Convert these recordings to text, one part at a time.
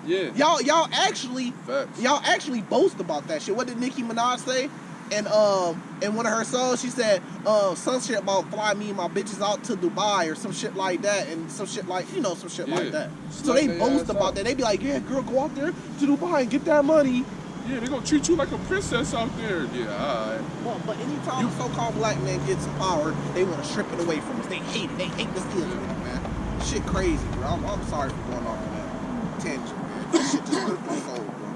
Yeah. Y'all actually Facts. boast about that shit. What did Nicki Minaj say? And in one of her songs, she said some shit about fly me and my bitches out to Dubai or some shit like that, and some shit like some shit like that. So they boast about that. They be like, yeah, girl, go out there to Dubai and get that money. Yeah, they gonna treat you like a princess out there. Yeah, alright. Well, but anytime a so-called black man gets some power, they want to strip it away from us. They hate it. They hate this deal with it, man. Shit crazy, bro. I'm sorry for going off on that tangent, man. This shit just hurt my soul, bro.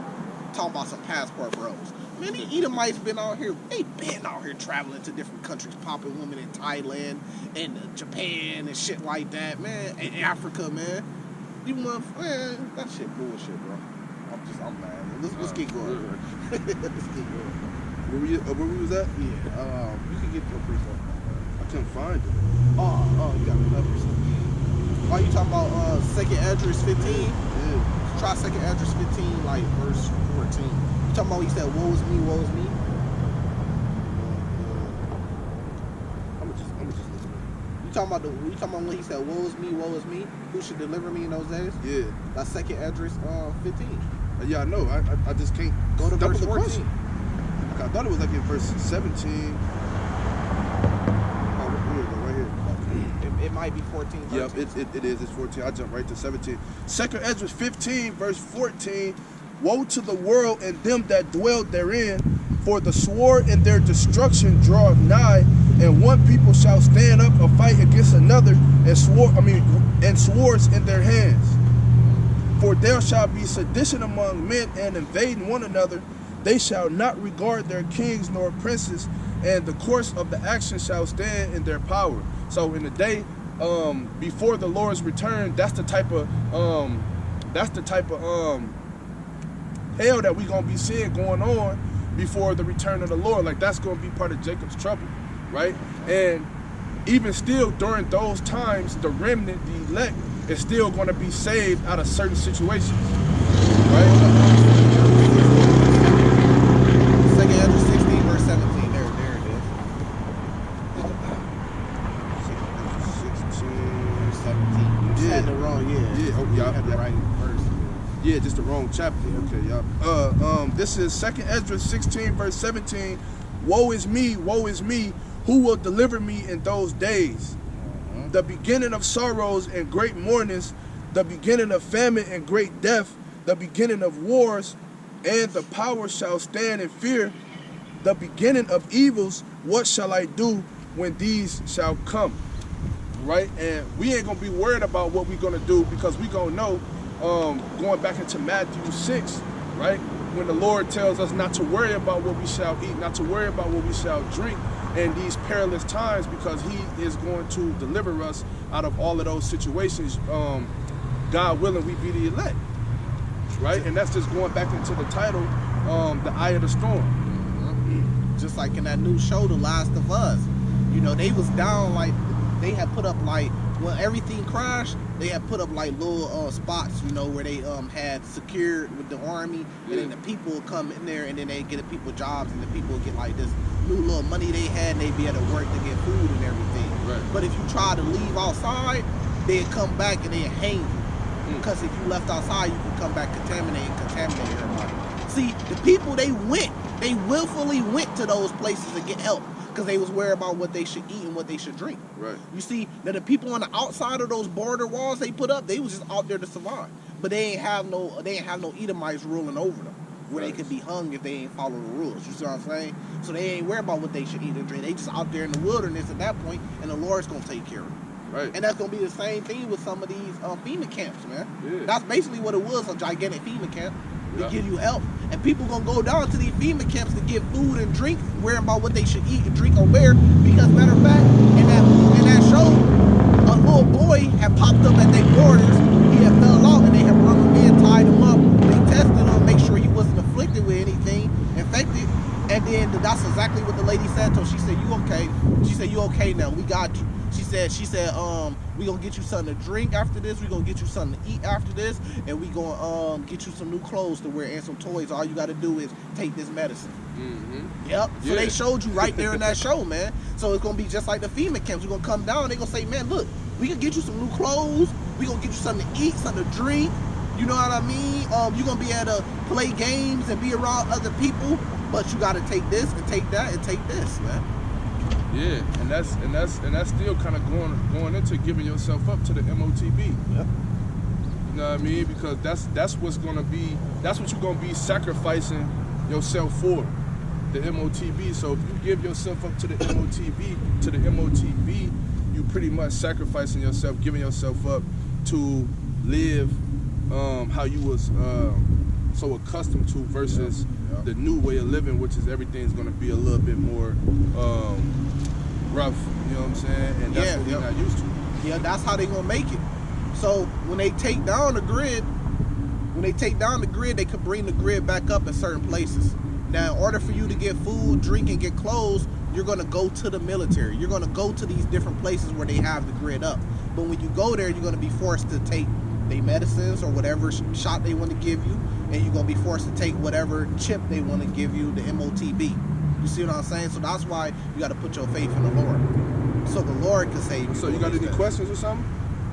Talking about some passport bros. Man, the Edomites been out here. They been out here traveling to different countries, popping women in Thailand and Japan and shit like that, man. And Africa, man. You man, that shit bullshit, bro. I'm mad. Let's get going. Let's get going. Where we was at? Yeah. You can get to a precept. I couldn't find it. Oh, you got another precept. Are you talking about 2nd Esdras 15? Yeah. Try 2nd Esdras 15, like verse 14. You talking about when he said, woe is me, woe is me? I'm just listen. You talking about when he said, woe is me, who should deliver me in those days? Yeah. That's 2nd Esdras 15. Yeah, I know. I just can't go to verse 14. I thought it was like in verse 17. Right here. It might be 14. Yep, it is. It's 14. I jumped right to 17. 2nd Esdras 15, verse 14. Woe to the world and them that dwell therein, for the sword and their destruction draweth nigh, and one people shall stand up a fight against another, and swords in their hands. For there shall be sedition among men and invading one another. They shall not regard their kings nor princes, and the course of the action shall stand in their power. So in the day before the Lord's return, that's the type of hell that we gonna be seeing going on before the return of the Lord. Like that's gonna be part of Jacob's trouble, right? And even still during those times, the remnant, the elect, is still going to be saved out of certain situations, right? 2nd Esdras 16, verse 17. There it is. 16, 17. You had the wrong, You had the right verse. Yeah, just the wrong chapter. Okay, y'all. This is 2nd Esdras 16, verse 17. Woe is me, who will deliver me in those days? The beginning of sorrows and great mournings, the beginning of famine and great death, the beginning of wars, and the power shall stand in fear. The beginning of evils, what shall I do when these shall come? Right? And we ain't gonna be worried about what we're gonna do, because we gonna know, going back into Matthew 6, right? When the Lord tells us not to worry about what we shall eat, not to worry about what we shall drink in these perilous times, because he is going to deliver us out of all of those situations. God willing, we be the elect, right? And that's just going back into the title, the eye of the storm. Just like in that new show, The Last of Us, they was down, like they had put up, like when everything crashed, they had put up like little spots, where they had secured with the army, and then the people would come in there, and then they get the people jobs, and the people would get like this new little money they had, and they'd be able to work to get food and everything. Right. But if you try to leave outside, they'd come back and they'd hang you. Because if you left outside, you could come back contaminate everybody. See, the people, they willfully went to those places to get help, because they was worried about what they should eat and what they should drink. Right. You see, that the people on the outside of those border walls they put up, they was just out there to survive. But they ain't have no Edomites ruling over them, where they could be hung if they ain't follow the rules. You see what I'm saying? So they ain't worried about what they should eat and drink. They just out there in the wilderness at that point, and the Lord's gonna take care of them. Right. And that's gonna be the same thing with some of these FEMA camps, man. Yeah. That's basically what it was, a gigantic FEMA camp. They give you help, and people gonna go down to these FEMA camps to get food and drink, worrying about what they should eat and drink or wear. Because matter of fact, in that show, a little boy had popped up at their borders. He had fell out, and they had brought him in, tied him up. They tested him, make sure he wasn't afflicted with anything, infected. And then that's exactly what the lady said to him. She said, "You okay?" She said, "You okay now? We got you." She said, we gonna get you something to drink after this. We gonna get you something to eat after this, and we gonna get you some new clothes to wear and some toys. All you gotta do is take this medicine. Mm-hmm. Yep. So they showed you right there in that show, man. So it's gonna be just like the FEMA camps. We're gonna come down. They gonna say, "Man, look, we can get you some new clothes. We gonna get you something to eat, something to drink. You know what I mean? You're gonna be able to play games and be around other people, but you gotta take this and take that and take this, man. Yeah, and that's still kind of going into giving yourself up to the MOTB. Yep. You know what I mean? Because that's what you're gonna be sacrificing yourself for, the MOTB. So if you give yourself up to the MOTB, you pretty much sacrificing yourself, giving yourself up to live how you was so accustomed to versus the new way of living, which is everything's gonna be a little bit more rough. You know what I'm saying? And that's what we're not used to. Yeah, that's how they gonna make it. So when they take down the grid, they could bring the grid back up in certain places. Now, in order for you to get food, drink, and get clothes, you're gonna go to the military. You're gonna go to these different places where they have the grid up. But when you go there, you're gonna be forced to take their medicines or whatever shot they want to give you, and you're gonna be forced to take whatever chip they want to give you, the MOTB. You see what I'm saying? So that's why you got to put your faith in the Lord, so the Lord can save you. So you got any questions or something?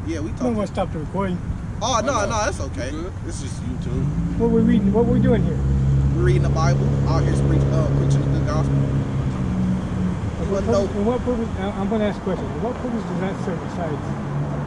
Yeah, we I'm talking. gonna stop the recording. Oh no, that's okay. It's just YouTube. What we're reading? What we're doing here? We're reading the Bible. Out here preaching the gospel. And what purpose? I'm gonna ask a question. What purpose does that serve? Besides,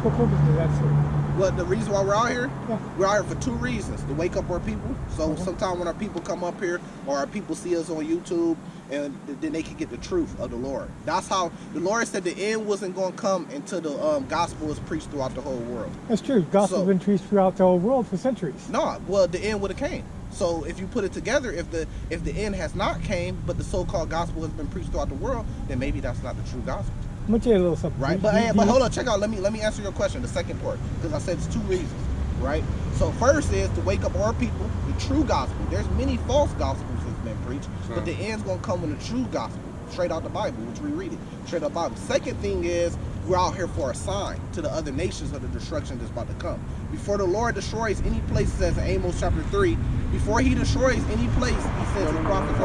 what purpose does that serve? Well, the reason why we're out here, Yeah. we're out here for two reasons: to wake up our people. So sometimes when our people come up here, or our people see us on YouTube, and then they can get the truth of the Lord. That's how the Lord said the end wasn't going to come until the gospel was preached throughout the whole world. That's true. Gospel's been preached throughout the whole world for centuries. No, well, the end would have came. So if you put it together, if the end has not came, but the so-called gospel has been preached throughout the world, then maybe that's not the true gospel. I'm gonna tell you a little something. Right, but hold on, check out. Let me answer your question. The second part, because I said it's two reasons, right? So first is to wake up our people, the true gospel. There's many false gospels that's been preached, but the end's gonna come with the true gospel, straight out the Bible, which we read it, straight out the Bible. Second thing is we're out here for a sign to the other nations of the destruction that's about to come. Before the Lord destroys any place, says in Amos chapter 3, before he destroys any place, he says the prophets.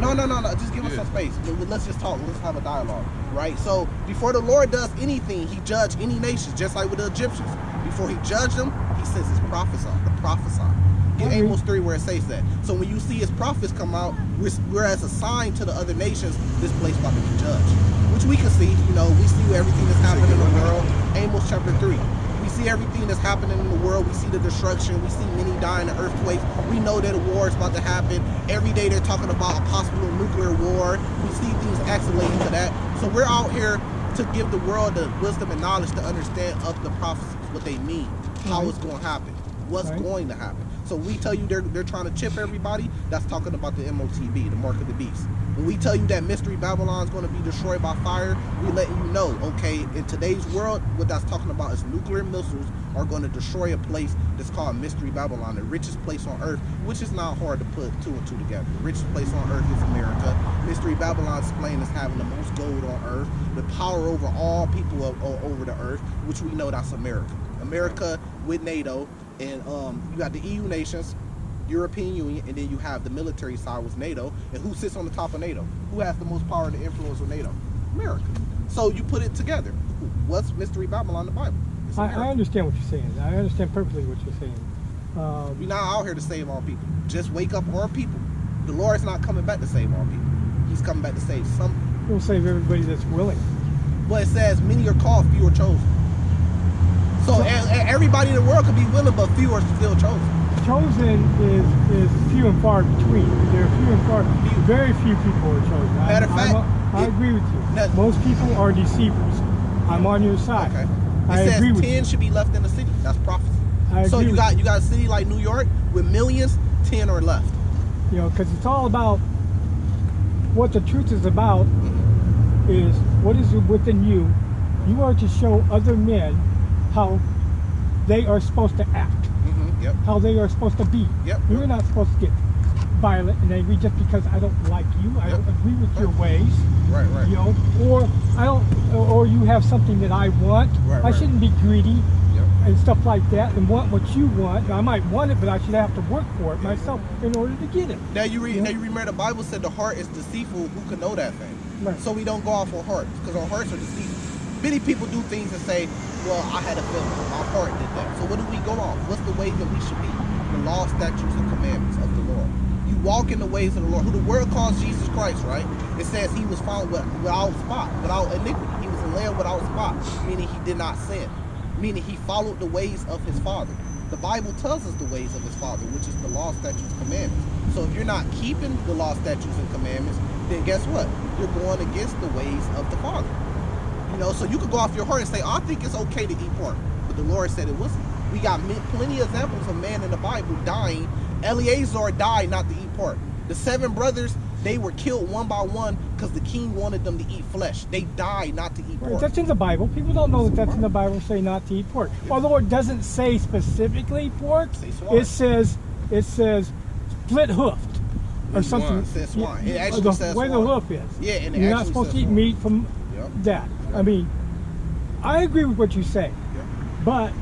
No, just give us some space. Let's just talk. Let's have a dialogue, right? So before the Lord does anything, he judged any nation, just like with the Egyptians. Before he judged them, he sends his prophets out to prophesy. Get Amos 3 where it says that. So when you see his prophets come out, we're as a sign to the other nations, this place about to be judged. Which we can see, we see everything that's happening in the world. Amos chapter 3. We see everything that's happening in the world. We see the destruction. We see many dying in earthquakes. We know that a war is about to happen. Every day they're talking about a possible nuclear war. We see things escalating to that. So we're out here to give the world the wisdom and knowledge to understand of the prophecies, what they mean, how it's going to happen, what's going to happen. So we tell you they're trying to chip everybody, that's talking about the MOTB, the mark of the beast. When we tell you that Mystery Babylon is going to be destroyed by fire, we letting you know, okay, in today's world, what that's talking about is nuclear missiles are going to destroy a place that's called Mystery Babylon, the richest place on earth, which is not hard to put two and two together. The richest place on earth is America. Mystery Babylon is explained as having the most gold on earth, the power over all people over the earth, which we know that's America. America with NATO, and you got the EU nations, European Union, and then you have the military side with NATO. And who sits on the top of NATO? Who has the most power and influence with NATO? America. So you put it together. What's Mystery Babylon in the Bible? I understand what you're saying. I understand perfectly what you're saying. We're not out here to save all people. Just wake up our people. The Lord's not coming back to save all people. He's coming back to save some. He'll save everybody that's willing. Well, it says many are called, few are chosen. So everybody in the world could be willing, but few are still chosen. Chosen is few and far between. There are few and far. Very few people are chosen. Matter of fact, I agree with you. Most people are deceivers. I'm on your side. Okay. I It agree says with 10 you. should be left in the city. That's prophecy. So agree you got a city like New York with millions, 10 are left. Because it's all about what the truth is about. Is what is within you. You are to show other men how they are supposed to act. Yep. How they are supposed to be. Yep. You're not supposed to get violent and angry just because I don't like you. I don't agree with your ways. Right. Or I don't, or you have something that I want. I shouldn't be greedy and stuff like that and want what you want. I might want it, but I should have to work for it myself in order to get it. Now you remember the Bible said the heart is deceitful. Who can know that thing? Right. So we don't go off our hearts because our hearts are deceitful. many people do things and say, well, I had a feeling, my heart did that. So what do we go on? What's the way that we should be? The law, statutes, and commandments of the Lord. You walk in the ways of the Lord, who the world calls Jesus Christ, right? It says he was found without spot, without iniquity. He was a lamb without spot, meaning he did not sin, meaning he followed the ways of his Father. The Bible tells us the ways of his Father, which is the law, statutes, and commandments. So if you're not keeping the law, statutes, and commandments, then guess what? You're going against the ways of the Father. You know, so you could go off your heart and say, I think it's okay to eat pork. But the Lord said it wasn't. We got plenty of examples of men in the Bible dying. Eleazar died not to eat pork. The 7 brothers, they were killed one by one because the king wanted them to eat flesh. They died not to eat pork. Right, that's in the Bible. People don't know that that's in the Bible, say not to eat pork. Although it doesn't say specifically pork, it says split hoofed or something. It says swine. It actually says where swine. the hoof is. Yeah, and you're not supposed to eat meat from that. I mean, I agree with what you say, but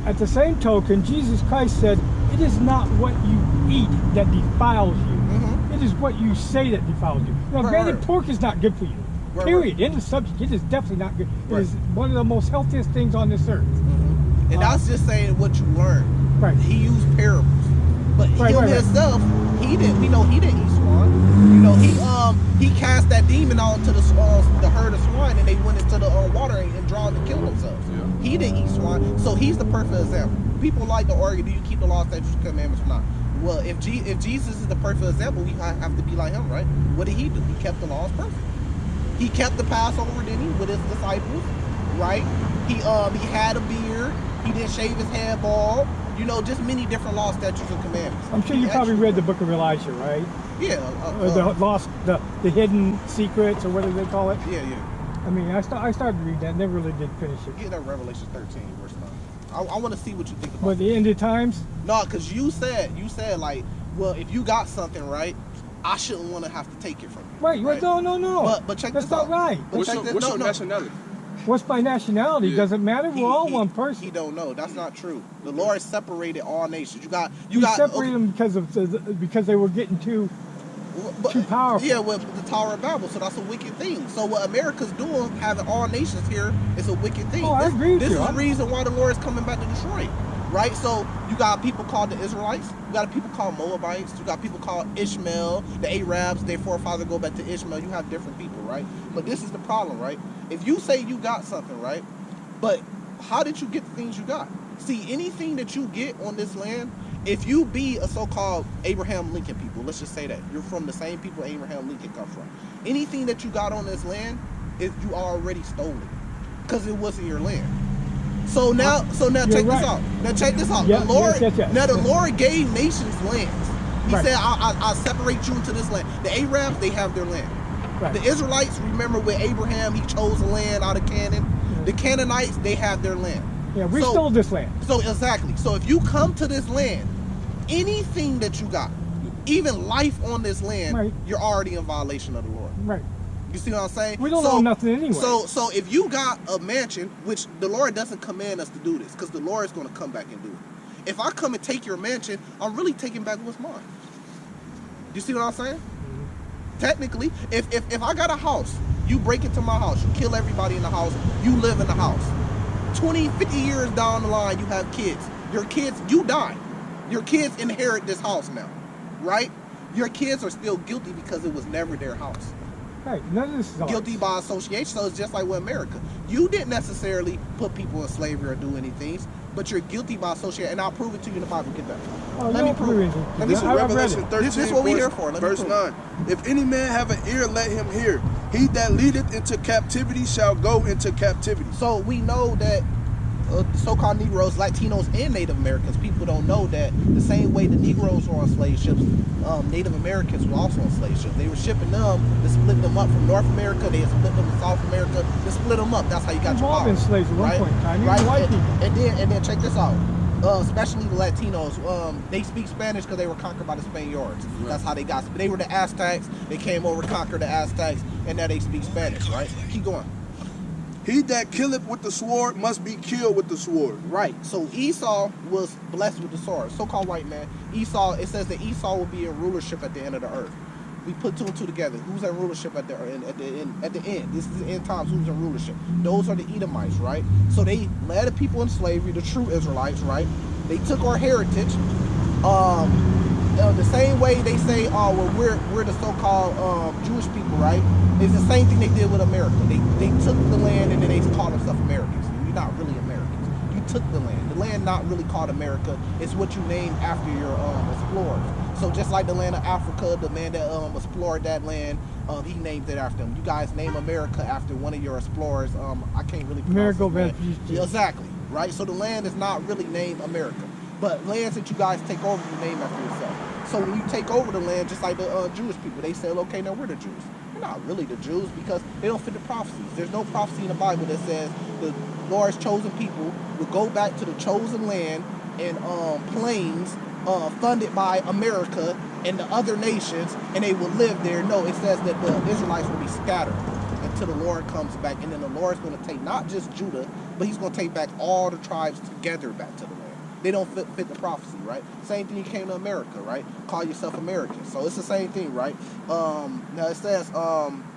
at the same token, Jesus Christ said, it is not what you eat that defiles you. It is what you say that defiles you. Now, granted, pork is not good for you. Period. End of subject. It is definitely not good. It is one of the most healthiest things on this earth. And that's just saying what you learned. Right. He used parables. But him himself, he didn't. We know he didn't eat swine. You know, he cast that demon out into the herd of swine, and they went into the water and drowned and killed themselves. Yeah. He didn't eat swine, so he's the perfect example. People like to argue, do you keep the law, statutes, and commandments or not? Well, if Jesus is the perfect example, we have to be like him, right? What did he do? He kept the laws perfect. He kept the Passover, didn't he, with his disciples, right? He had a beard. He didn't shave his head bald. You know, just many different law, statutes, and commandments. I'm sure you probably read the book of Elijah, right? Yeah. The hidden secrets, or whatever they call it. Yeah, yeah. I mean, I started to read that, never really did finish it. Get that Revelation 13, verse 9. I want to see what you think about But the end of times? No, because you said like, well, if you got something, right, I shouldn't want to have to take it from you. Right. No. But check That's this not out. right. What's your nationality? What's my nationality? Doesn't matter. We're all one person. He don't know. That's not true. The Lord separated all nations. You separated them because they were getting too powerful. Yeah, with the Tower of Babel. So that's a wicked thing. So what America's doing, having all nations here, is a wicked thing. Oh, I agree with you. This is the reason why the Lord is coming back to destroy it. Right? So you got people called the Israelites. You got people called Moabites. You got people called Ishmael, the Arabs. Their forefathers go back to Ishmael. You have different people, right? But this is the problem, right? If you say you got something, right? But how did you get the things you got? See, anything that you get on this land, if you be a so-called Abraham Lincoln people, let's just say that you're from the same people Abraham Lincoln come from. Anything that you got on this land, you already stole it because it wasn't your land. So now check this out. Now check this out. Yeah, the Lord, yes. the Lord gave nations lands. He said, "I'll separate you into this land." The Arabs, they have their land. Right. The Israelites, remember with Abraham, he chose a land out of Canaan. Yeah. The Canaanites, they have their land. Yeah, we stole this land. So exactly. So if you come to this land, anything that you got, even life on this land, you're already in violation of the Lord. Right. You see what I'm saying? We don't own nothing anyway. So if you got a mansion, which the Lord doesn't command us to do this, because the Lord is going to come back and do it. If I come and take your mansion, I'm really taking back what's mine. You see what I'm saying? Mm-hmm. Technically, if I got a house, you break into my house, you kill everybody in the house, you live in the house. 20, 50 years down the line, you have kids. Your kids, you die. Your kids inherit this house now, right? Your kids are still guilty because it was never their house. Right, none of this is guilty by association. So it's just like with America. You didn't necessarily put people in slavery or do anything, but you're guilty by association. And I'll prove it to you in the Bible. Get that. Let me prove it. This is Revelation 13, this is what we're here for. Verse 9. If any man have an ear, let him hear. He that leadeth into captivity shall go into captivity. So we know that so-called Negroes, Latinos, and Native Americans, people don't know that the same way the Negroes were on slave ships, Native Americans were also on slave ships. They were shipping them to split them up from North America. They split them to South America to split them up. That's how you got your power. Slaves at one point in time. Right? White people. And then check this out. Especially the Latinos, they speak Spanish because they were conquered by the Spaniards. Right. That's how they got. They were the Aztecs. They came over, conquered the Aztecs, and now they speak Spanish. Right? Keep going. He that killeth with the sword must be killed with the sword. Right. So Esau was blessed with the sword. So-called white man. Esau, it says that Esau will be in rulership at the end of the earth. We put two and two together. Who's in rulership at the end? This is the end times. Who's in rulership? Those are the Edomites, right? So they led the people in slavery, the true Israelites, right? They took our heritage. The same way they say, oh, well, we're the so-called Jewish people, right? It's the same thing they did with America. They took the land and then they called themselves Americans. You're not really Americans. You took the land. The land not really called America. It's what you named after your explorers. So just like the land of Africa, the man that explored that land, he named it after him. You guys name America after one of your explorers. I can't really pronounce Amerigo his name. Vespucci. Exactly, right? So the land is not really named America. But lands that you guys take over, you name after yourself. So when you take over the land, just like the Jewish people, they say, okay, now we're the Jews. We're not really the Jews because they don't fit the prophecies. There's no prophecy in the Bible that says the Lord's chosen people will go back to the chosen land and plains funded by America and the other nations, and they will live there. No, it says that the Israelites will be scattered until the Lord comes back, and then the Lord's going to take not just Judah, but he's going to take back all the tribes together back to the land. They don't fit the prophecy, right? Same thing, you came to America, right? Call yourself American. So it's the same thing, right? Now it says,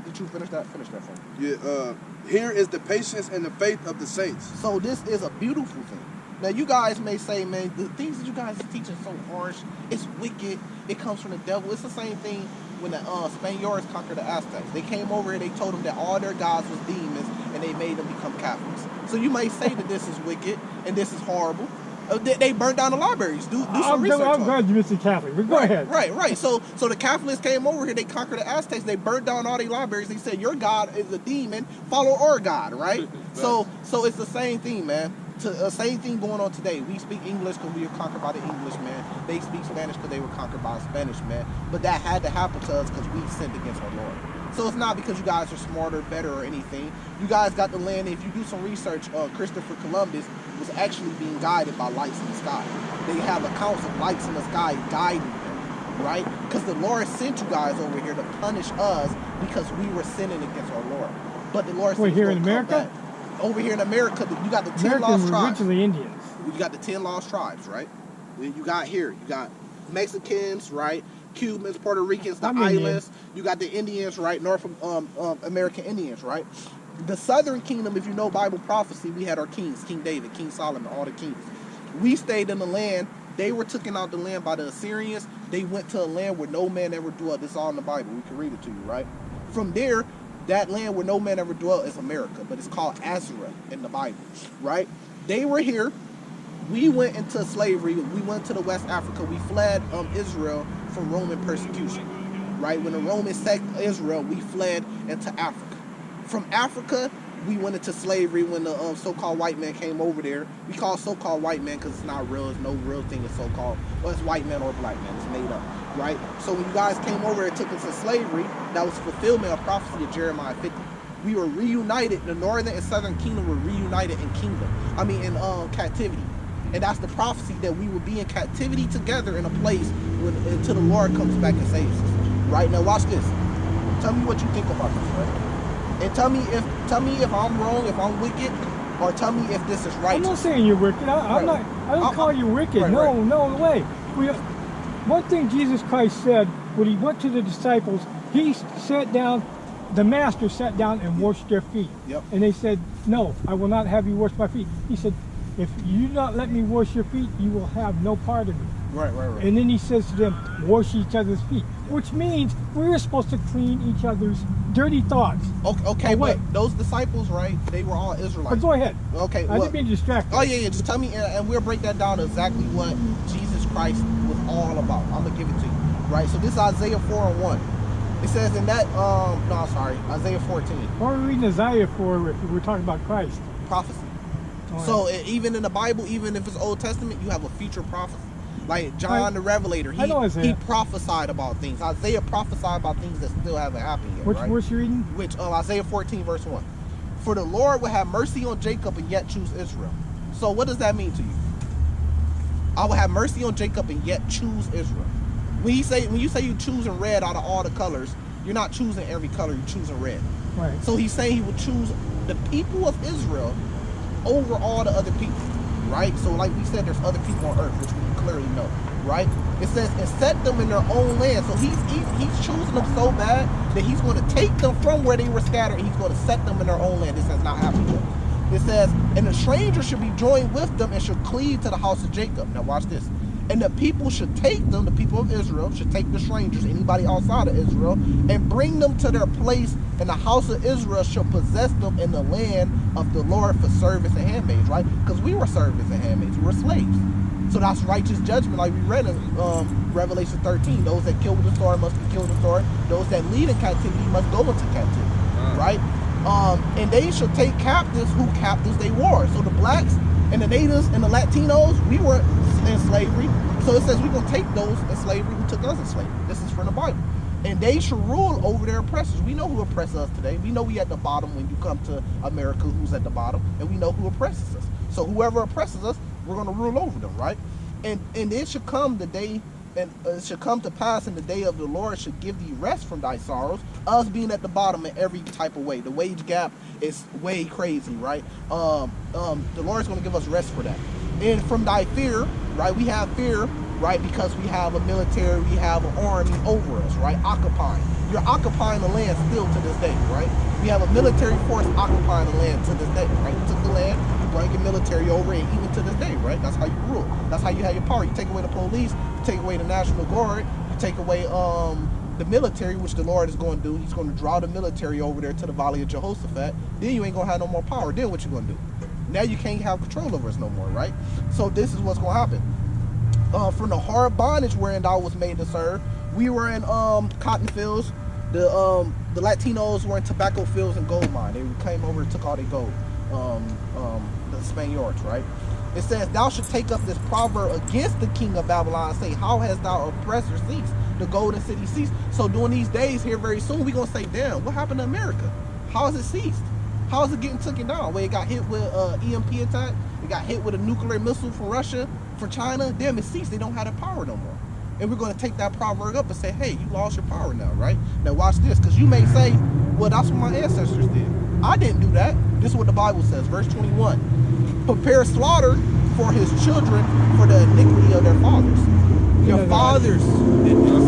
did you finish that? Finish that for me. Yeah, here is the patience and the faith of the saints. So this is a beautiful thing. Now you guys may say, man, the things that you guys are teaching so harsh, it's wicked, it comes from the devil. It's the same thing when the Spaniards conquered the Aztecs. They came over here, they told them that all their gods was demons, and they made them become Catholics. So you may say that this is wicked, and this is horrible. They burned down the libraries. Do some research on it. I'm glad you mentioned Catholic, but go ahead. Right. So the Catholics came over here. They conquered the Aztecs. They burned down all their libraries. They said, your God is a demon. Follow our God, right? So it's the same thing, man. Same thing going on today. We speak English because we were conquered by the English, man. They speak Spanish because they were conquered by the Spanish, man. But that had to happen to us because we sinned against our Lord. So it's not because you guys are smarter, better, or anything. You guys got the land. If you do some research, Christopher Columbus was actually being guided by lights in the sky. They have accounts of lights in the sky guiding them, right? Because the Lord sent you guys over here to punish us because we were sinning against our Lord. But the Lord said, here in America? Over here in America, you got the 10 Americans lost were tribes. originally Indians. You got the 10 lost tribes, right? Then you got Mexicans, right? Cubans, Puerto Ricans, the islands. You got the Indians, right? North American Indians, right? The Southern Kingdom, if you know Bible prophecy, we had our kings, King David, King Solomon, all the kings. We stayed in the land. They were taken out the land by the Assyrians. They went to a land where no man ever dwelt. This is all in the Bible. We can read it to you, right? From there, that land where no man ever dwelt is America, but it's called Azra in the Bible, right? They were here. We went into slavery. We went to the West Africa. We fled Israel from Roman persecution, right? When the Romans sacked Israel, we fled into Africa. From Africa, we went into slavery when the so-called white man came over there. We call so-called white man because it's not real. There's no real thing as so-called. Well, it's white man or black man. It's made up, right? So when you guys came over and took us to slavery, that was fulfillment of prophecy of Jeremiah 50. We were reunited. The northern and southern kingdom were reunited in captivity. And that's the prophecy that we will be in captivity together in a place until the Lord comes back and saves us. Right? Now watch this. Tell me what you think about this, right? And tell me if I'm wrong, if I'm wicked, or tell me if this is right. I'm not saying you're wicked. I don't call you wicked. Right, no way. One thing Jesus Christ said when he went to the disciples, he sat down, the master sat down and washed their feet. Yep. And they said, no, I will not have you wash my feet. He said, if you do not let me wash your feet, you will have no part of me. Right. And then he says to them, wash each other's feet, which means we're supposed to clean each other's dirty thoughts. Okay, but those disciples, right, they were all Israelites. But go ahead. Okay, I didn't mean distracted. Oh, yeah, just tell me, and we'll break that down to exactly what Jesus Christ was all about. I'm going to give it to you, right? So this is Isaiah 4:1. It says in that, Isaiah 14. Why are we reading Isaiah for if we're talking about Christ? Prophecy. So even in the Bible, even if it's Old Testament, you have a future prophecy. Like John the Revelator, he prophesied about things. Isaiah prophesied about things that still haven't happened yet. Which verse you reading? Which Isaiah 14 verse 1. For the Lord will have mercy on Jacob and yet choose Israel. So what does that mean to you? I will have mercy on Jacob and yet choose Israel. When you say you choosing red out of all the colors, you're not choosing every color. You're choosing red. Right. So he's saying he will choose the people of Israel over all the other people, right? So like we said, there's other people on earth, which we clearly know. right? It says, and set them in their own land. So he's choosing them so bad that he's going to take them from where they were scattered and he's going to set them in their own land. This has not happened yet. It says, and the stranger should be joined with them and should cleave to the house of Jacob. Now watch this. And the people should take them, the people of Israel should take the strangers, anybody outside of Israel, and bring them to their place, and the house of Israel shall possess them in the land of the Lord for servants and handmaids, right? Because we were servants and handmaids, we were slaves. So that's righteous judgment, like we read in Revelation 13. Those that kill with the sword must be killed with the sword. Those that lead in captivity must go into captivity, right? And they shall take captives who captives they were. So the blacks and the natives and the Latinos, we were in slavery. So it says we're going to take those in slavery who took us in slavery. This is from the Bible. And they shall rule over their oppressors. We know who oppresses us today. We know we at the bottom when you come to America, who's at the bottom. And we know who oppresses us. So whoever oppresses us, we're going to rule over them, right? And it should come the day, and it should come to pass in the day of the Lord should give thee rest from thy sorrows, us being at the bottom in every type of way. The wage gap is way crazy, right? The Lord's going to give us rest for that. And from thy fear, right? We have fear, right? Because we have a military, we have an army over us, right? Occupying. You're occupying the land still to this day, right? We have a military force occupying the land to this day, right? You took the land, you bring your military over, and even to this day, right? That's how you rule. That's how you have your power. You take away the police, you take away the National Guard, you take away the military, which the Lord is going to do. He's going to draw the military over there to the Valley of Jehoshaphat. Then you ain't going to have no more power. Then what you going to do? Now you can't have control over us no more, right? So this is what's going to happen. From the hard bondage wherein thou was made to serve, we were in cotton fields. The Latinos were in tobacco fields and gold mine. They came over and took all their gold. The Spaniards, right? It says, thou should take up this proverb against the king of Babylon and say, how has thou oppressor ceased? The golden city ceased. So during these days here very soon, we're going to say, damn, what happened to America? How has it ceased? How is it getting taken down? Where it got hit with EMP attack, it got hit with a nuclear missile from Russia, from China, damn, it ceased. They don't have the power no more. And we're going to take that proverb up and say, hey, you lost your power now, right? Now watch this, because you may say, well, that's what my ancestors did. I didn't do that. This is what the Bible says, verse 21. Prepare slaughter for his children for the iniquity of their fathers. Your fathers did this.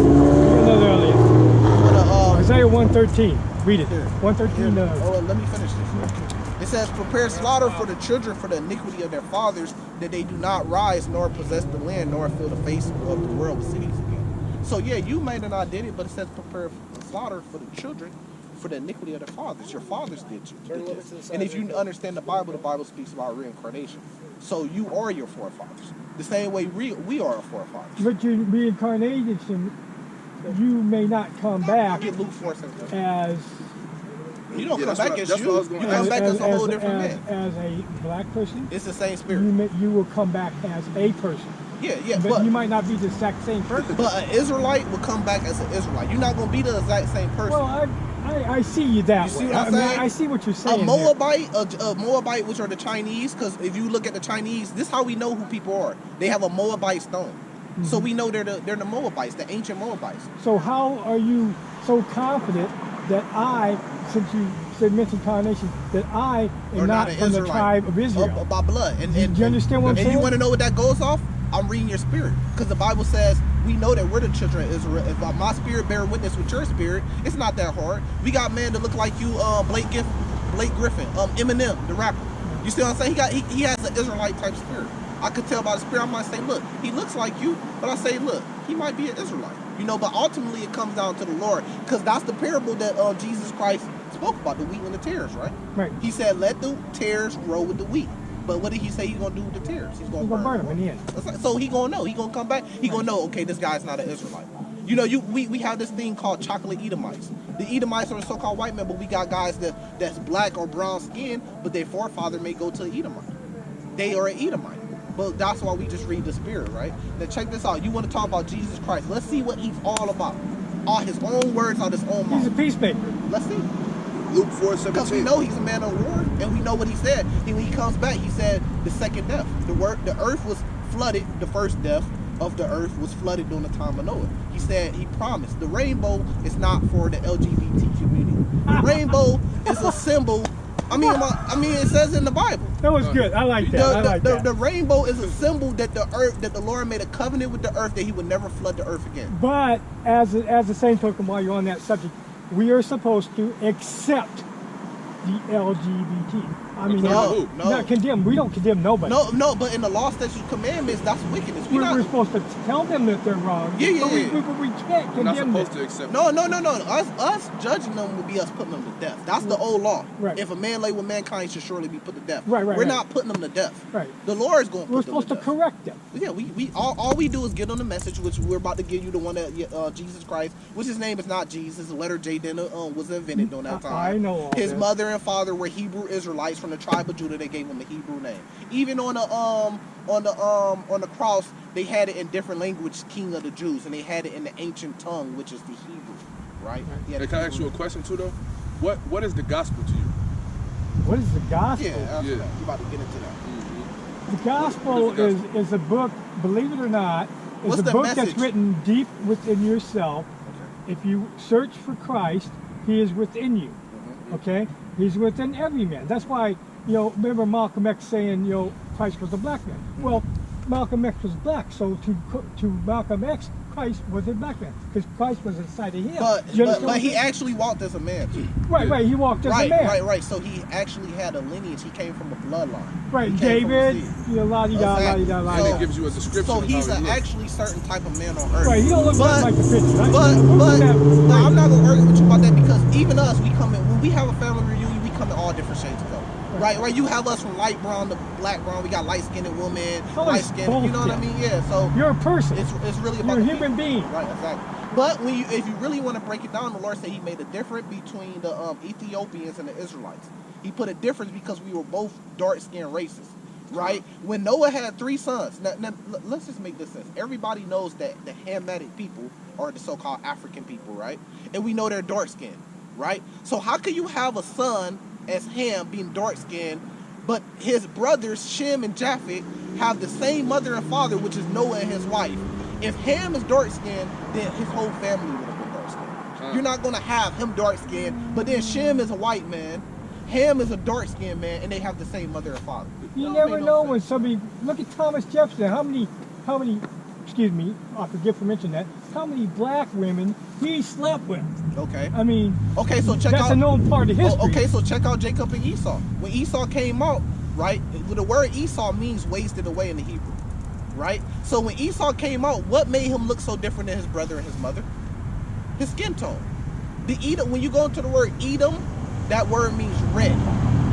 Isaiah 113. Read it. 113. Let me finish this. It says, prepare slaughter for the children for the iniquity of their fathers, that they do not rise nor possess the land nor fill the face of the world with cities again. So yeah, you may have not did it, but it says prepare slaughter for the children for the iniquity of their fathers. Your fathers did this. And if you understand the Bible speaks about reincarnation. So you are your forefathers. The same way we are our forefathers. But your reincarnation, you may not come back Get Luke 4:17. as you don't come back as you. You come back as a whole different man. As a black person, it's the same spirit. You will come back as a person. Yeah, but you might not be the exact same person. But an Israelite will come back as an Israelite. You're not going to be the exact same person. Well, I see you that way. I see what you're saying. A Moabite, which are the Chinese, because if you look at the Chinese, this is how we know who people are. They have a Moabite stone. Mm-hmm. So we know they're the Moabites, the ancient Moabites. So how are you so confident that since you mentioned incarnation, that I am not from the tribe of Israel? By blood. And do you understand what I'm saying? And you want to know what that goes off? I'm reading your spirit. Because the Bible says, we know that we're the children of Israel. If my spirit bear witness with your spirit, it's not that hard. We got men that look like you, Blake Griffin, Eminem, the rapper. You see what I'm saying? He has an Israelite type spirit. I could tell by the spirit. I might say, look, he looks like you, but I say, look, he might be an Israelite. But ultimately it comes down to the Lord, because that's the parable that Jesus Christ spoke about, the wheat and the tares, right? Right. He said, let the tares grow with the wheat. But what did he say he's going to do with the tares? He's going to burn them in the end. So he going to know. He going to come back. He going to know, okay, this guy's not an Israelite. We have this thing called chocolate Edomites. The Edomites are the so-called white men, but we got guys that's black or brown skin, but their forefather may go to an Edomite. They are an Edomite. But that's why we just read the spirit, right? Now check this out. You want to talk about Jesus Christ. Let's see what he's all about. All his own words out his own mouth. He's a peacemaker. Let's see. Luke 4:17. Because we know he's a man of war, and we know what he said. When he comes back, he said the second death. The earth was flooded. The first death of the earth was flooded during the time of Noah. He said, he promised. The rainbow is not for the LGBT community. The rainbow is a symbol I mean, it says in the Bible. That was good. I like that. The rainbow is a symbol that the Lord made a covenant with the earth that He would never flood the earth again. But as the same token, while you're on that subject, we are supposed to accept the LGBT. I mean, No. not condemn. We don't condemn nobody. No, but in the law, statutes, commandments, that's wickedness. We're supposed to tell them that they're wrong. Yeah. But we can't We're not condemn supposed them. to accept. No. Us judging them would be us putting them to death. That's the old law. Right. If a man lay with mankind, he should surely be put to death. Right. We're not putting them to death. Right. The Lord is going to We're put them supposed to death. correct them. Yeah, we all we do is get on the message, which we're about to give you, the one that Jesus Christ, which his name is not Jesus. The letter J was invented during that time. I know all His this. mother and father were Hebrew Israelites from the tribe of Judah. They gave him a Hebrew name. Even on the cross, they had it in different language, King of the Jews, and they had it in the ancient tongue, which is the Hebrew, right? Hey, can I ask you a question too, though? What is the gospel to you? What is the gospel? Yeah, Yeah. you about to get into that. The gospel What is the is a book, believe it or not, is What's a the book message? that's written deep within yourself. If you search for Christ, He is within you. Okay? He's within every man. That's why, remember Malcolm X saying, Christ was a black man. Well, Malcolm X was black, so to Malcolm X, Christ was a black man, because Christ was inside of him. But You understand what I'm he saying? actually walked as a man too. Right, he walked as a man. Right. So he actually had a lineage. He came from a bloodline. Right, He came from David, a seed. la-di-da, Exactly. la-di-da, And la-di-da. it gives you a description So of he's how he looks. actually certain type of man on earth. Right, he don't look but, like the picture, right? But Right. I'm not gonna argue with you about that, because even us, we come in when we have a family reunion, we come in all different shades of color. Right. You have us from light brown to black brown. We got light skinned women, Color's light skinned. You know what I bullshit. mean? Yeah. So You're a person. it's really You're about a the human people. being. Right, exactly. But if you really want to break it down, the Lord said He made a difference between the Ethiopians and the Israelites. He put a difference because we were both dark-skinned races, right? When Noah had 3 sons, now let's just make this sense. Everybody knows that the Hamitic people are the so-called African people, right? And we know they're dark-skinned, right? So how can you have a son as Ham being dark-skinned, but his brothers Shem and Japheth have the same mother and father, which is Noah and his wife? If Ham is dark-skinned, then his whole family would have been dark-skinned. You're not going to have him dark-skinned, but then Shem is a white man, Ham is a dark-skinned man, and they have the same mother and father. You That never don't make know no when sense. somebody. Look at Thomas Jefferson. How many? Excuse me, I forget to mention that. How many black women he slept with? Okay. I mean, Okay, so check that's out. a known part of history. Okay, so check out Jacob and Esau. When Esau came out, right? The word Esau means wasted away in the Hebrew, right? So when Esau came out, what made him look so different than his brother and his mother? His skin tone. The Edom. When you go into the word Edom, that word means red.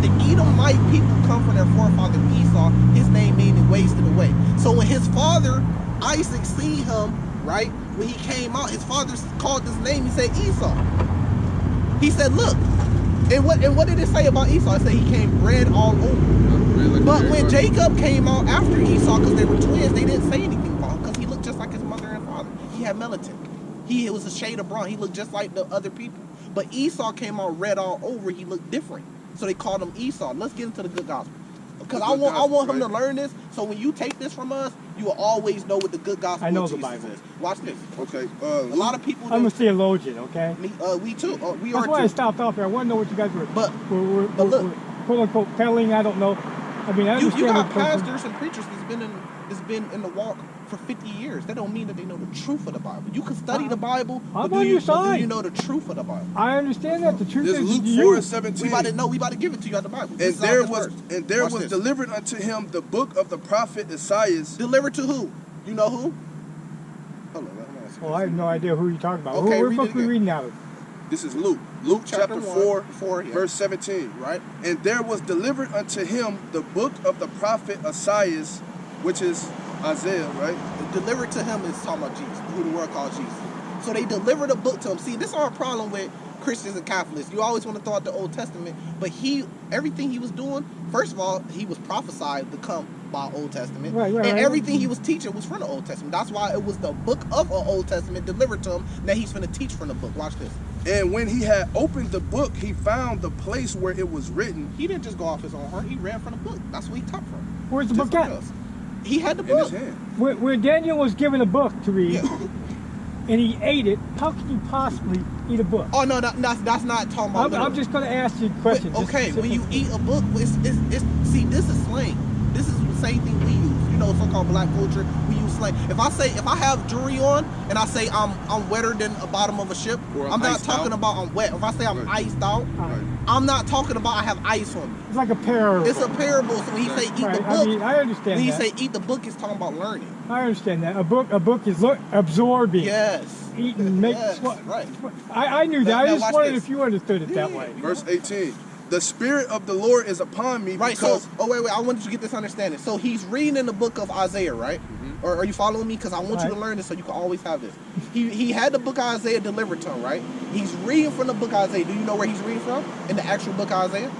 The Edomite people come from their forefather Esau. His name meaning wasted away. So when his father Isaac seen him, right? When he came out, his father called his name. He said Esau. He said, "Look." And what did it say about Esau? It said he came red all over. But when Jacob came out after Esau, because they were twins, they didn't say anything about him because he looked just like his mother and father. He had melatonin. He was a shade of brown. He looked just like the other people. But Esau came out red all over. He looked different. So they called him Esau. Let's get into the good gospel. Because I want him to learn this. So when you take this from us, you will always know what the good gospel I know of the Jesus Bible. is. Watch this. Okay. A lot of people. I'm a theologian, okay? We too. We That's are why I too. stopped off there. I want to know what you guys were, But were look. quote unquote peddling. I don't know. I mean, I You understand got what person- pastors and preachers that's been in the walk for 50 years. That don't mean that they know the truth of the Bible. You can study the Bible, I'm but on do your you side. know the truth of the Bible? I understand that the truth This is Luke you. 4:17. We about to give it to you out the Bible. And This is there August was 1st. and there Watch was this. delivered unto him the book of the prophet Isaiah. Delivered to who? You know who? Hold on, let me ask you Well, I have no idea who you're talking about. Okay, What read book it we again. reading out of? This is Luke. Luke chapter 4, yeah. verse 17. Right? And there was delivered unto him the book of the prophet Isaiah, which is Isaiah, right? Delivered to him is talking about Jesus, who the world calls Jesus. So they delivered a book to him. See, this is our problem with Christians and Catholics. You always want to throw out the Old Testament, but everything he was doing, first of all, he was prophesied to come by Old Testament. Right, and everything he was teaching was from the Old Testament. That's why it was the book of an Old Testament delivered to him that he's going to teach from the book. Watch this. And when he had opened the book, he found the place where it was written He didn't just go off his own heart. He read from the book. That's where he taught from. Where's the Just book like at? us. He had the in his book. hand. Where Daniel was given a book to read, Yeah. and he ate it, how can you possibly eat a book? Oh no, that's not talking about. I'm just going to ask you a question. But, okay, when you eat a book, it's see, this is slang. This is the same thing we use. You know, so-called black culture, we use slang. If I have jewelry on and I say I'm wetter than the bottom of a ship, I'm not talking about I'm wet. If I say I'm iced out, I'm not talking about I have ice on me. It's like a parable. It's a parable. So when he say eat the book, I mean, I understand when he that. say eat the book, he's talking about learning. I understand that. A book is absorbing. Yes. Eating, makes right. I knew that. I Now just wondered this. if you understood it that way. Verse 18. The Spirit of the Lord is upon me Right, because... so, wait, I want you to get this understanding. So he's reading in the book of Isaiah, right? Or are you following me? Because I want you to learn this so you can always have this. He had the book of Isaiah delivered to him, right? He's reading from the book of Isaiah. Do you know where he's reading from? In the actual book of Isaiah?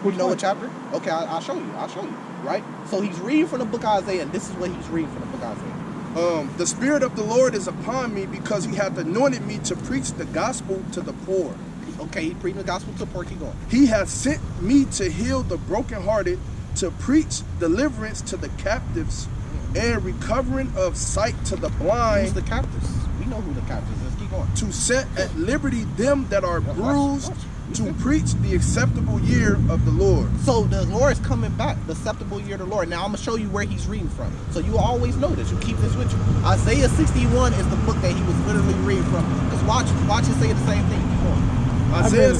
You know what chapter? Okay, I'll show you, right? So he's reading from the book of Isaiah, and this is what he's reading from the book of Isaiah. The Spirit of the Lord is upon me because he hath anointed me to preach the gospel to the poor. Okay, he preaching the gospel to the poor. Keep going. He hath sent me to heal the brokenhearted, to preach deliverance to the captives, and recovering of sight to the blind. Who's the captives? We know who the captives is. Keep going. To set at liberty them that are bruised, to preach the acceptable year of the Lord. So the Lord is coming back, the acceptable year of the Lord. Now I'm going to show you where he's reading from. So you always know this. You keep this with you. Isaiah 61 is the book that he was literally reading from. Because watch it say the same thing. Keep going. Isaiah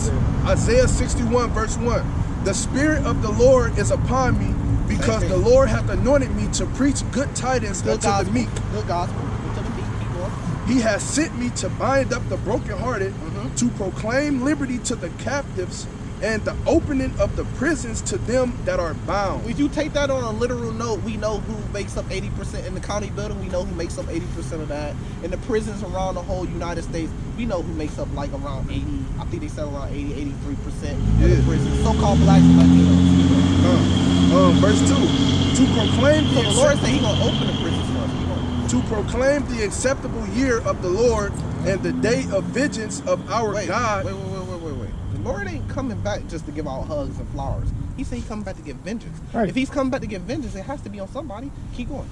61 verse 1. The Spirit of the Lord is upon me because the Lord hath anointed me to preach good tidings unto the meek. Good gospel. To the meek. Keep going. He has sent me to bind up the brokenhearted, to proclaim liberty to the captives, and the opening of the prisons to them that are bound. If you take that on a literal note, we know who makes up 80% in the county building. We know who makes up 80% of that. In the prisons around the whole United States, we know who makes up like around 80, I think they said around 80, 83% of the prisons. So-called blacks and Latinos. Verse 2. To proclaim So the Lord said he's going to open the prisons for us. to proclaim the acceptable year of the Lord and the day of vengeance of our God. Wait. The Lord ain't coming back just to give out hugs and flowers. He said he's coming back to give vengeance. Right. If he's coming back to give vengeance, it has to be on somebody. Keep going.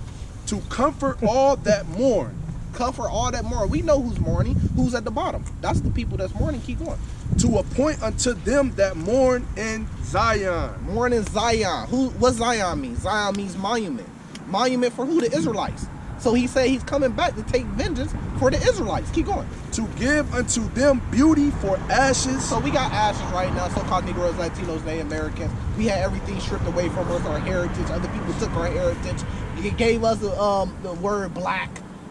To comfort all that mourn. Comfort all that mourn. We know who's mourning, who's at the bottom. That's the people that's mourning. Keep going. To appoint unto them that mourn in Zion. Mourn in Zion. What Zion means? Zion means monument. Monument for who? The Israelites. So he said he's coming back to take vengeance for the Israelites. Keep going. To give unto them beauty for ashes. So we got ashes right now, so-called Negroes, Latinos, Native Americans. We had everything stripped away from us, our heritage. Other people took our heritage. It gave us the word black,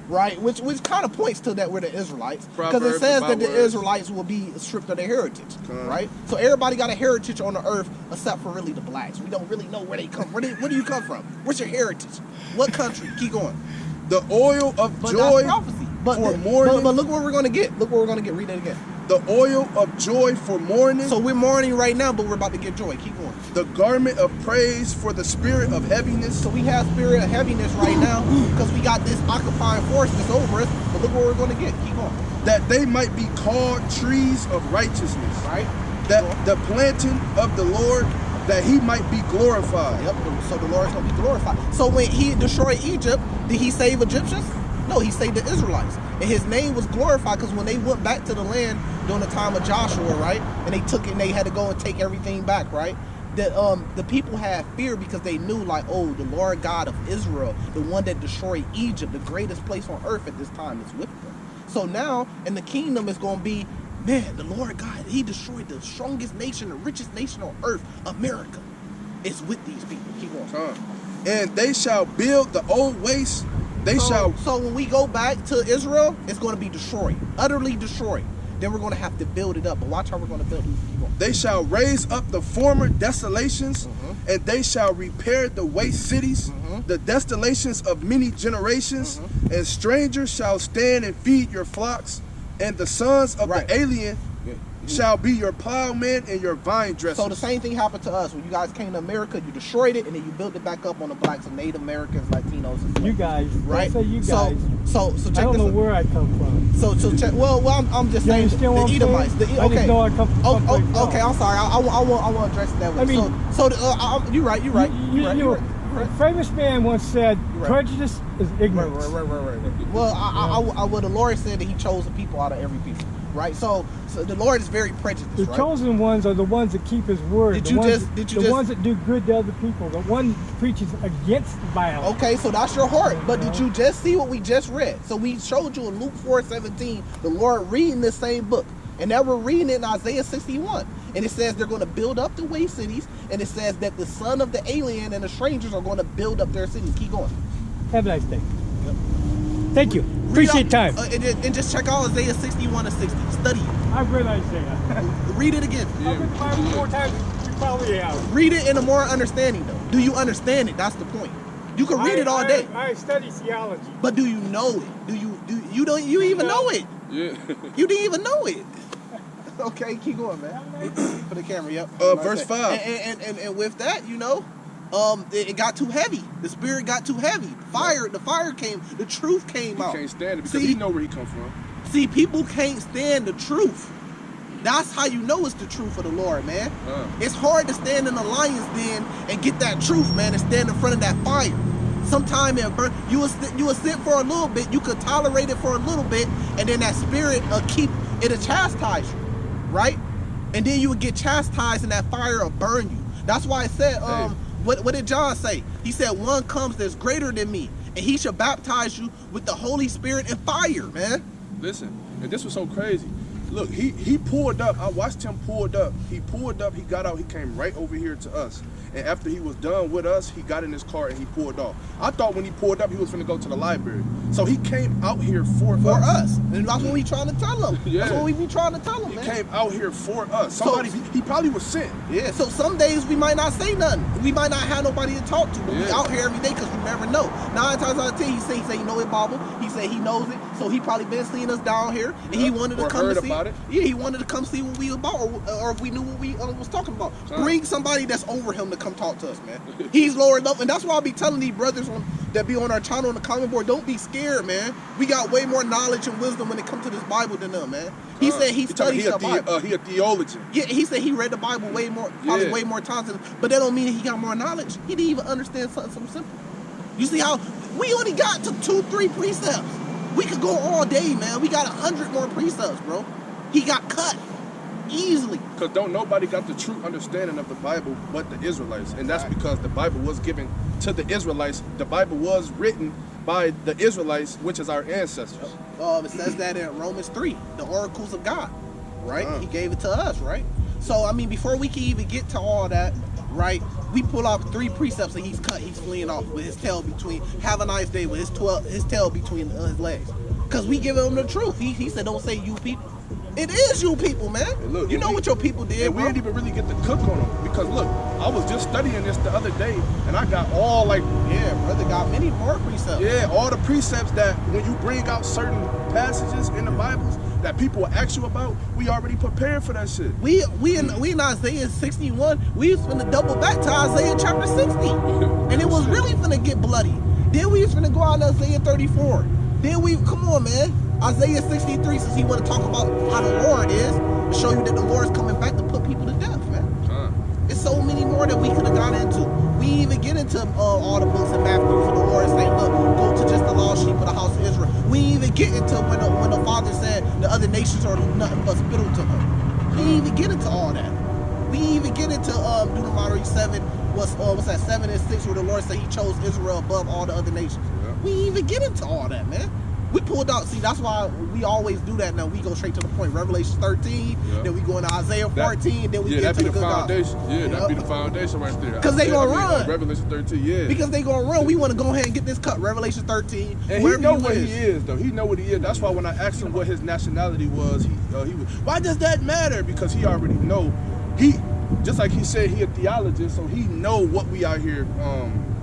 right? Which kind of points to that we're the Israelites. Because it says that the Israelites will be stripped of their heritage, right? So everybody got a heritage on the earth except for really the blacks. We don't really know where they come from. Where do you come from? What's your heritage? What country? Keep going. The oil of But joy that's prophecy. for mourning. But look what we're going to get. Look what we're going to get. Read that again. The oil of joy for mourning. So we're mourning right now, but we're about to get joy. Keep going. The garment of praise for the spirit of heaviness. So we have spirit of heaviness right now because we got this occupying force that's over us. But look what we're going to get. Keep going. That they might be called trees of righteousness. Right? That the planting of the Lord, that he might be glorified. Yep. So the Lord's going to be glorified. So when he destroyed Egypt, did he save Egyptians? No, he saved the Israelites. And his name was glorified because when they went back to the land during the time of Joshua, right? And they took it and they had to go and take everything back, right? The people had fear because they knew, like, oh, the Lord God of Israel, the one that destroyed Egypt, the greatest place on earth at this time, is with them. So now, in the kingdom, is going to be, man, the Lord God, he destroyed the strongest nation, the richest nation on earth, America. It's with these people. Keep going. And they shall build the old waste. So when we go back to Israel, it's going to be destroyed, utterly destroyed. Then we're going to have to build it up. But watch how we're going to build it. They shall raise up the former desolations, and they shall repair the waste cities, the desolations of many generations, and strangers shall stand and feed your flocks, and the sons of the alien shall be your plowmen and your vine dressers. So the same thing happened to us. When you guys came to America, you destroyed it, and then you built it back up on the blacks and Native Americans, Latinos, and stuff. You guys, right? Say you guys. So check I don't this know out. where I come from. So check. Well, I'm just saying the Edomites. I didn't know I come from. Okay. I'm sorry. I want to address it that way. I mean, you're right. A famous man once said, prejudice is ignorance. Right. Well, well, the Lord said that he chose the people out of every people, right? So the Lord is very prejudiced, The chosen ones are the ones that keep his word. The ones that do good to other people. The one that preaches against violence. Okay, so that's your heart. But did you just see what we just read? So we showed you in Luke 4:17, the Lord reading this same book. And now we're reading it in Isaiah 61. And it says they're going to build up the waste cities. And it says that the son of the alien and the strangers are going to build up their cities. Keep going. Have a nice day. Yep. Thank you. Appreciate time. And just check out Isaiah 61 and 60. Study it. I've read Isaiah. Read it again. I've read the Bible 4 times. You probably have. Read it in a more understanding, though. Do you understand it? That's the point. You can read it all day. I study theology. But do you know it? You even know it? Yeah. You didn't even know it. Okay, keep going, man. Put the camera up. Verse 5. And with that, you know, it got too heavy. The spirit got too heavy. The fire came. The truth came out. He can't stand it because he know where he come from. See, people can't stand the truth. That's how you know it's the truth of the Lord, man. It's hard to stand in the lion's den and get that truth, man, and stand in front of that fire. Sometime you will sit for a little bit. You could tolerate it for a little bit, and then that spirit it'll chastise you, right? And then you would get chastised, and that fire will burn you. That's why it said, what did John say? He said, one comes that's greater than me, and he shall baptize you with the Holy Spirit and fire, man. Listen, and this was so crazy. Look, he pulled up. I watched him pulled up. He pulled up. He got out. He came right over here to us. And after he was done with us, he got in his car and he pulled off. I thought when he pulled up, he was finna go to the library. So he came out here for us. And that's what we trying to tell him. Yeah. That's what we be trying to tell him, man. He came out here for us. He probably was sent. Yeah, so some days we might not say nothing. We might not have nobody to talk to. But we out here every day because you never know. 9 times out of 10, he say he know it, Bible. He say he knows it. So he probably been seeing us down here. And he wanted to come to see. About it. Yeah, he wanted to come see what we about or if we knew what we was talking about. Bring somebody that's over him to come talk to us, man. He's lower level. And that's why I be telling these brothers that be on our channel on the comment board, don't be scared, man. We got way more knowledge and wisdom when it comes to this Bible than them, man. He said he studied the Bible. He a theologian. Yeah, he said he read the Bible way more times than, but that don't mean he got more knowledge. He didn't even understand something simple. You see how we only got to 2-3 precepts. We could go all day, man. We got 100 more precepts, bro. He got cut easily. Because don't nobody got the true understanding of the Bible but the Israelites. And that's because the Bible was given to the Israelites. The Bible was written by the Israelites, which is our ancestors. It says that in Romans 3, the oracles of God, right? He gave it to us, right? So, I mean, before we can even get to all that, right, we pull out 3 precepts and he's fleeing off with his tail between, have a nice day, with his tail between his legs. Because we give him the truth. He said, don't say you people. It is you people, man. Hey, look, you know what your people did, we didn't even really get to cook on them. Because, look, I was just studying this the other day, and I got all, brother got many more precepts. Yeah, all the precepts that when you bring out certain passages in the Bibles that people will ask you about, we already prepared for that shit. We in Isaiah 61, we was finna double back to Isaiah chapter 60. And it was really finna get bloody. Then we was finna go out to Isaiah 34. Then come on, man. Isaiah 63 says he want to talk about how the Lord is, to show you that the Lord is coming back to put people to death, man. It's so many more that we could have got into. We even get into all the books in Matthew for the Lord saying, look, go to just the lost sheep of the house of Israel. We even get into when the Father said the other nations are nothing but spittle to him. We even get into all that. We even get into Deuteronomy 7, what's that, 7 and 6, where the Lord said he chose Israel above all the other nations. Yeah. We even get into all that, man. We pulled out, see, that's why we always do that now. We go straight to the point. Revelation 13, then we go into Isaiah 14, then we get to the good foundation. Yeah, that'd be the foundation right there. Because they gonna run. Revelation 13, yeah. Because they gonna run. We want to go ahead and get this cut. Revelation 13. And he know what he is, though. He know what he is. That's why when I asked him what his nationality was, he was, why does that matter? Because he already know. Just like he said, he a theologist, so he know what we out here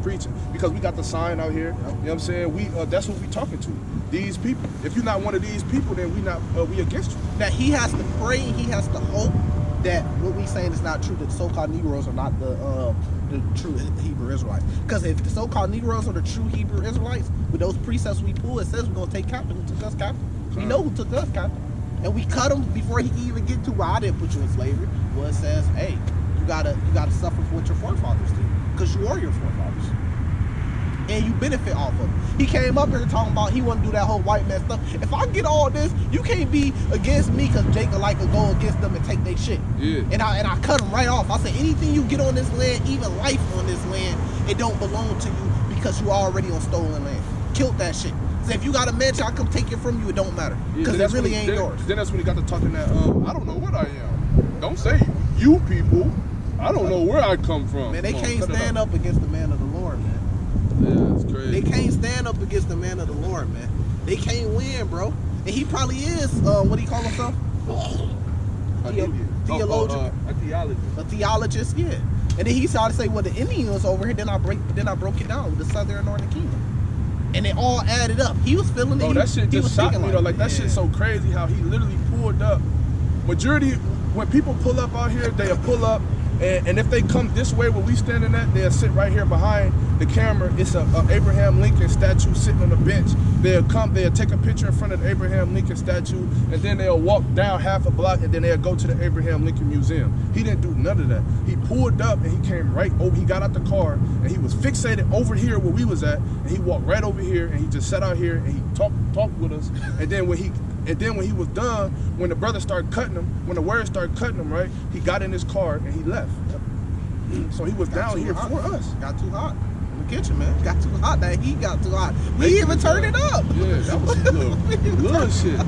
preaching. Because we got the sign out here. You know what I'm saying? That's what we talking to. These people. If you're not one of these people, then we against you. That he has to pray, he has to hope that what we saying is not true, that the so-called Negroes are not the true Hebrew Israelites. Because if the so-called Negroes are the true Hebrew Israelites, with those precepts we pull, it says we're going to take captive who took us captive. We know who took us captive. And we cut him before he can even get to where I didn't put you in slavery. Well, it says, hey, you gotta suffer for what your forefathers did. Because you are your forefathers. and you benefit off of it. He came up here talking about he want to do that whole white man stuff. If I get all this, you can't be against me because Jacob like to go against them and take their shit. Yeah. And I cut him right off. I said, anything you get on this land, even life on this land, it don't belong to you because you already on stolen land. Killed that shit. So if you got a mansion, I come take it from you, it don't matter. Because it really ain't yours. Then that's when he got to talking that, I don't know what I am. Don't say you people. I don't know where I come from. Man, they can't stand up against the man of the Lord, man. Yeah, it's crazy. They can't stand up against the man of the Lord, man. They can't win, bro. And he probably is, what do you call himself? Theologian. A theologist. A theologist, yeah. And then he started to say, well, the Indians over here, then I broke it down with the southern and northern kingdom. And it all added up. He was feeling it. Oh, that shit just shocked me, though. Like, that shit's so crazy how he literally pulled up. Majority, when people pull up out here, they'll pull up. And if they come this way where we standing at, they'll sit right here behind the camera. It's a Abraham Lincoln statue sitting on the bench. They'll take a picture in front of the Abraham Lincoln statue, and then they'll walk down half a block, and then they'll go to the Abraham Lincoln Museum. He didn't do none of that. He pulled up, and he came right over. He got out the car, and he was fixated over here where we was at, and he walked right over here, and he just sat out here, and he talked with us. And then when he was done, when the brother started cutting him, when the word started cutting him, right, he got in his car and he left. So he was down here for us. Got too hot in the kitchen, man. Got too hot. That heat got too hot. We even turned it up. Yeah, that was little shit.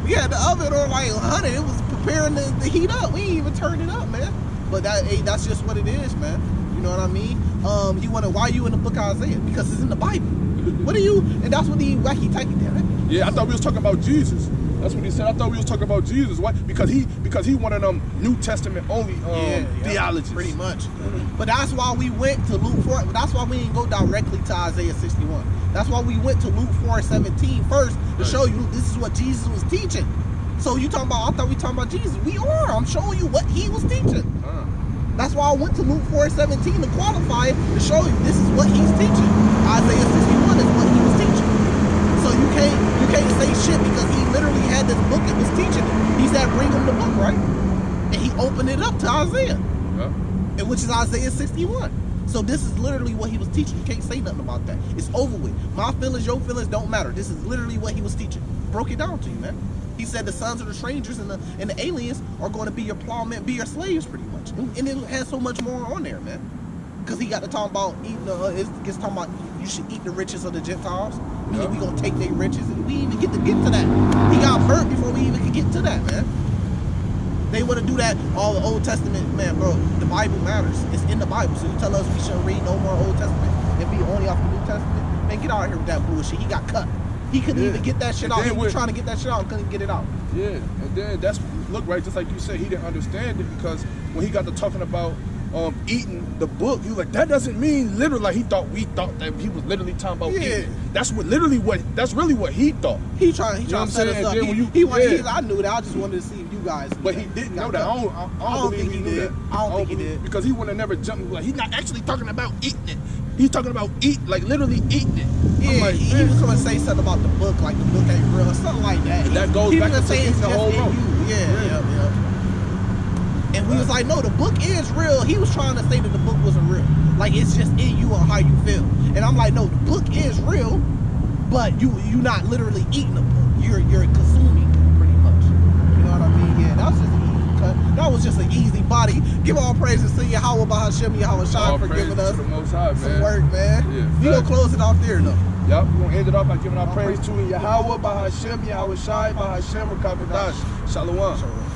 We had the oven on like 100. It was preparing the heat up. We ain't even turned it up, man. But that's just what it is, man. You know what I mean? You wonder why you in the book of Isaiah? Because it's in the Bible. What are you? And that's what the wacky tacky did, right? Yeah, I thought we was talking about Jesus. That's what he said. I thought we was talking about Jesus. Why? Because he one of them New Testament only theologians. Pretty much. But that's why we went to Luke 4. That's why we didn't go directly to Isaiah 61. That's why we went to Luke 4:17 first to show you this is what Jesus was teaching. So you talking about? I thought we talking about Jesus. We are. I'm showing you what he was teaching. That's why I went to Luke 4:17 to qualify it, to show you this is what he's teaching. Isaiah 61 is what he was teaching. So you can't say shit because he literally had this book and was teaching it. He said, bring him the book, right? And he opened it up to Isaiah, and which is Isaiah 61. So this is literally what he was teaching. You can't say nothing about that. It's over with. My feelings, your feelings don't matter. This is literally what he was teaching. Broke it down to you, man. He said the sons of the strangers and the aliens are going to be your plowmen, be your slaves, pretty much. And it has so much more on there, man. Because he got to talk about eating. It gets talking about you should eat the riches of the Gentiles. Meaning we gonna take their riches, and we even get to that. He got burnt before we even could get to that, man. They want to do that. All the Old Testament, man, bro. The Bible matters. It's in the Bible. So you tell us we shouldn't read no more Old Testament and be only off the New Testament? Man, get out of here with that bullshit. He got cut. He couldn't even get that shit out. He was trying to get that shit out and couldn't get it out. Yeah, and then look, right, just like you said, he didn't understand it because when he got to talking about eating the book, he was like, that doesn't mean literally, like we thought that he was literally talking about eating. That's really what he thought. He trying to set us up. I knew that. I just wanted to see if you guys knew. But he didn't know that. I don't think he knew that. I don't think he did. Because he would have never jumped. Like, he's not actually talking about eating it. He's talking about like literally eating it. Yeah, like, he was going to say something about the book, like the book ain't real, or something like that. And that goes back to saying the whole road. Yeah. And we was like, no, the book is real. He was trying to say that the book wasn't real. Like, it's just in you on how you feel. And I'm like, no, the book is real, but you not literally eating the book. You're consuming it, pretty much. You know what I mean? Yeah, that was just an easy cut. That was just an easy body. Give all praises to Yahweh Bahashem, Yahweh Shai for giving us some work, man. Yeah, we gonna close it off there, though. Yep, we're gonna end it off by giving our praise to Yahweh Bahashem, Yahweh Shai, Bahashem, Rakabadash. Shalom.